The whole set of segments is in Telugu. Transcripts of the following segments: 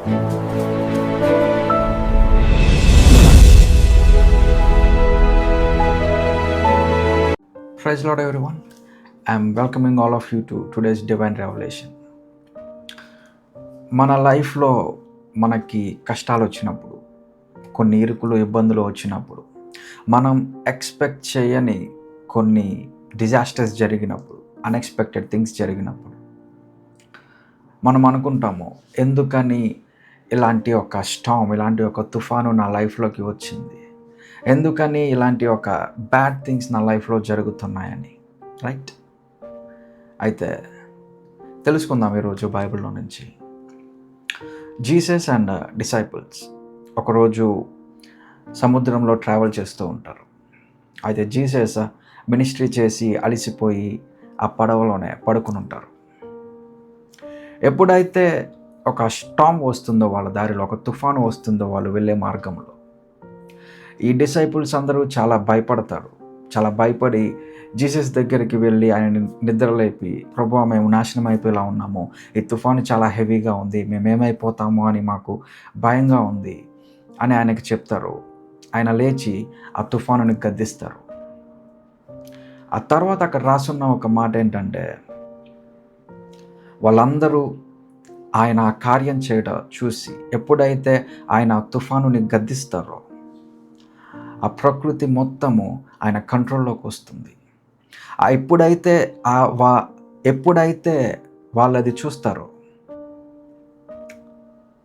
Praise Lord everyone. I'm welcoming all of you to today's Divine Revelation. మన లైఫ్లో మనకి కష్టాలు వచ్చినప్పుడు, కొన్ని ఇరుకులు ఇబ్బందులు వచ్చినప్పుడు, మనం ఎక్స్పెక్ట్ చేయని కొన్ని డిజాస్టర్స్ జరిగినప్పుడు, అన్ఎక్స్పెక్టెడ్ థింగ్స్ జరిగినప్పుడు మనం అనుకుంటాము, ఎందుకని ఇలాంటి ఒక స్టార్మ్, ఇలాంటి ఒక తుఫాను నా లైఫ్లోకి వచ్చింది, ఎందుకని ఇలాంటి ఒక బ్యాడ్ థింగ్స్ నా లైఫ్లో జరుగుతున్నాయని. రైట్? అయితే తెలుసుకుందాం ఈరోజు బైబిల్లో నుంచి. జీసస్ అండ్ డిసైపుల్స్ ఒకరోజు సముద్రంలో ట్రావెల్ చేస్తూ ఉంటారు. అయితే జీసస్ మినిస్ట్రీ చేసి అలసిపోయి ఆ పడవలోనే పడుకుని ఉంటారు. ఎప్పుడైతే ఒక స్టార్మ్ వస్తుందో వాళ్ళ దారిలో, ఒక తుఫాను వస్తుందో వాళ్ళు వెళ్ళే మార్గంలో, ఈ డిసైపుల్స్ అందరూ చాలా భయపడతారు. చాలా భయపడి జీసస్ దగ్గరికి వెళ్ళి ఆయన నిద్రలేపి, ప్రభువా, మేము నాశనం అయిపోయేలా ఉన్నాము, ఈ తుఫాను చాలా హెవీగా ఉంది, మేమేమైపోతాము అని మాకు భయంగా ఉంది అని ఆయనకి చెప్తారు. ఆయన లేచి ఆ తుఫానుని గద్దిస్తారు. ఆ తర్వాత అక్కడ రాసున్న ఒక మాట ఏంటంటే, వాళ్ళందరూ ఆయన ఆ కార్యం చేయడం చూసి, ఎప్పుడైతే ఆయన ఆ తుఫానుని గద్దిస్తారో ఆ ప్రకృతి మొత్తము ఆయన కంట్రోల్లోకి వస్తుంది. ఎప్పుడైతే వాళ్ళది చూస్తారో,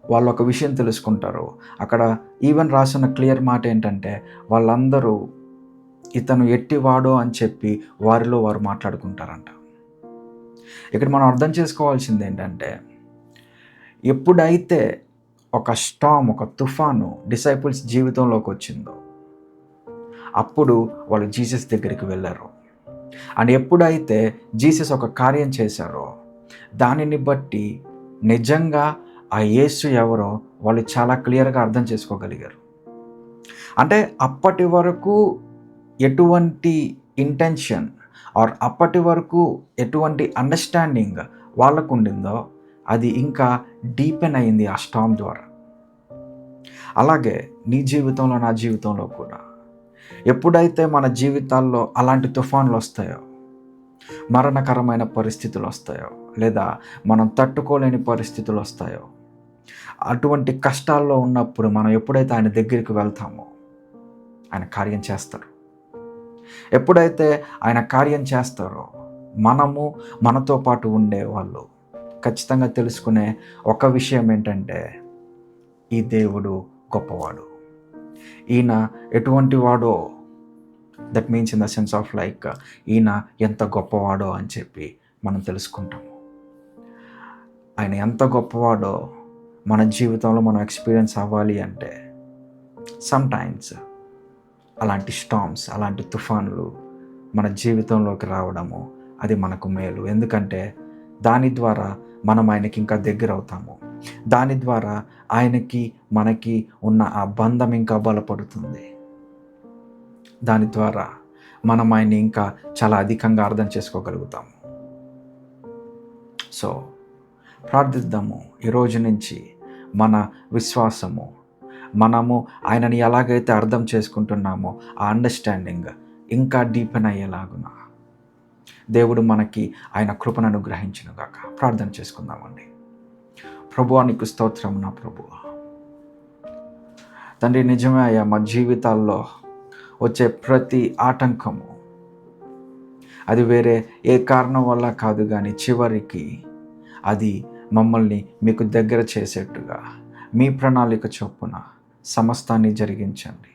వాళ్ళు ఒక విషయం తెలుసుకుంటారు. అక్కడ ఈవెన్ రాసిన క్లియర్ మాట ఏంటంటే, వాళ్ళందరూ ఇతను ఎట్టివాడో అని చెప్పి వారిలో వారు మాట్లాడుకుంటారంట. ఇక్కడ మనం అర్థం చేసుకోవాల్సింది ఏంటంటే, ఎప్పుడైతే ఒక స్టార్మ్, ఒక తుఫాను డిసైపుల్స్ జీవితంలోకి వచ్చిందో అప్పుడు వాళ్ళు జీసస్ దగ్గరికి వెళ్ళారు. అండ్ ఎప్పుడైతే జీసస్ ఒక కార్యం చేశారో దానిని బట్టి నిజంగా ఆ యేసు ఎవరో వాళ్ళు చాలా క్లియర్గా అర్థం చేసుకోగలిగారు. అంటే అప్పటి వరకు ఎటువంటి ఇంటెన్షన్ ఆర్ అప్పటి వరకు ఎటువంటి అండర్స్టాండింగ్ వాళ్ళకు ఉండిందో అది ఇంకా డీపెన్ అయింది ఆ స్టార్మ్ ద్వారా. అలాగే నీ జీవితంలో, నా జీవితంలో కూడా ఎప్పుడైతే మన జీవితాల్లో అలాంటి తుఫాన్లు వస్తాయో, మరణకరమైన పరిస్థితులు వస్తాయో, లేదా మనం తట్టుకోలేని పరిస్థితులు వస్తాయో, అటువంటి కష్టాల్లో ఉన్నప్పుడు మనం ఎప్పుడైతే ఆయన దగ్గరికి వెళ్తామో ఆయన కార్యం చేస్తారు. ఎప్పుడైతే ఆయన కార్యం చేస్తారో మనతో పాటు ఉండేవాళ్ళు ఖచ్చితంగా తెలుసుకునే ఒక విషయం ఏంటంటే, ఈ దేవుడు గొప్పవాడు, ఈయన ఎటువంటి వాడో, that means in the sense of like ఈయన ఎంత గొప్పవాడో అని చెప్పి మనం తెలుసుకుంటాము. ఆయన ఎంత గొప్పవాడో మన జీవితంలో మనం ఎక్స్పీరియన్స్ అవ్వాలి అంటే సమ్టైమ్స్ అలాంటి స్టార్మ్స్, అలాంటి తుఫాన్లు మన జీవితంలోకి రావడము అది మనకు మేలు. ఎందుకంటే దాని ద్వారా మనం ఆయనకి ఇంకా దగ్గర అవుతాము. దాని ద్వారా ఆయనకి మనకి ఉన్న ఆ బంధం ఇంకా బలపడుతుంది. దాని ద్వారా మనం ఆయన్ని ఇంకా చాలా అధికంగా అర్థం చేసుకోగలుగుతాము. సో ప్రార్థిద్దాము. ఈరోజు నుంచి మన విశ్వాసము, మనము ఆయనని ఎలాగైతే అర్థం చేసుకుంటున్నామో ఆ అండర్స్టాండింగ్ ఇంకా డీపెన్ అయ్యేలాగున దేవుడు మనకి ఆయన కృపను అనుగ్రహించునుగాక. ప్రార్థన చేసుకుందామండి. ప్రభువా, నీకు స్తోత్రం. నా ప్రభువా తండ్రి, నిజమే అయ్యా, మా జీవితాల్లో వచ్చే ప్రతి ఆటంకము అది వేరే ఏ కారణం వల్ల కాదు, కానీ చివరికి అది మమ్మల్ని మీకు దగ్గర చేసేట్టుగా మీ ప్రణాళిక చొప్పున సమస్తాన్ని జరిగించండి.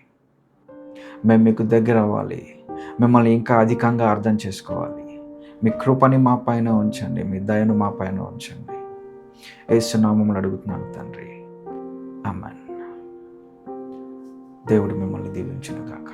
మేము మీకు దగ్గర అవ్వాలి, మిమ్మల్ని ఇంకా అధికంగా అర్థం చేసుకోవాలి. మీ కృపని మా పైన ఉంచండి, మీ దయను మా పైన ఉంచండి. యేసు నామములో అడుగుతున్నాను తండ్రి, ఆమేన్. దేవుడు మిమ్మల్ని దీవించును గాక.